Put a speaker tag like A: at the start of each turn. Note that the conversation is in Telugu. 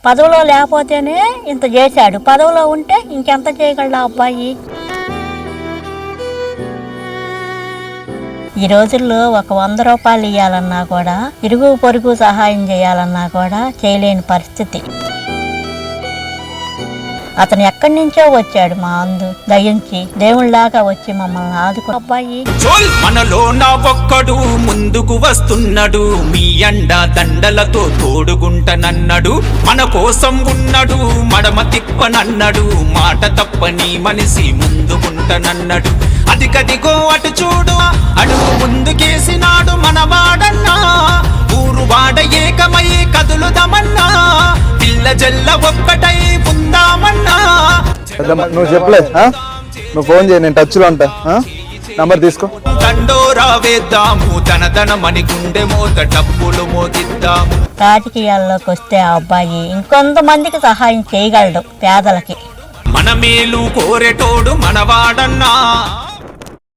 A: పదవిలో లేకపోతేనే ఇంత చేశాడు, పదవిలో ఉంటే ఇంకెంత చేయగలడు ఆ అబ్బాయి. ఈ రోజుల్లో ఒక 100 రూపాయలు ఇవ్వాలన్నా కూడా, ఇరుగు పొరుగు సహాయం చేయాలన్నా కూడా చేయలేని పరిస్థితి. అతను ఎక్కడి నుంచో వచ్చాడు, మా అందు దయించి దేవుళ్లాగా వచ్చి మమ్మల్ని ఆదుకో. అబ్బాయి
B: మనలో నా ఒక్కడు ముందుకు వస్తున్నాడు, మీ అండ దండలతో తోడుగుంటనన్నాడు. మన కోసం ఉన్నాడు, మడమ తిప్పనన్నాడు, మాట తప్పని మనిషి ముందుకుంటనన్నాడు. అదిగదిగో అటు చూడు, అడుగు ముందుకేసినాడు మనవాడన్నా. ఊరు వాడ ఏకమై కదులుదామన్నా, పిల్ల జల్ల ఒక్కటై ఉందామన్నా.
C: నువ్వు చెప్పలేదు, నువ్వు ఫోన్ చేయి, నేను టచ్ లో ఉంటా. నంబర్ తీసుకో.
B: దండోరా వేద్దాము, ధనధనమని గుండె మోత డబ్బులు మోదిద్దాము.
A: రాజకీయాల్లోకి వస్తే ఆ అబ్బాయి ఇంకొంతమందికి సహాయం చేయగలడు, పేదలకి.
B: మన మేలు కోరేటోడు మనవాడన్నా.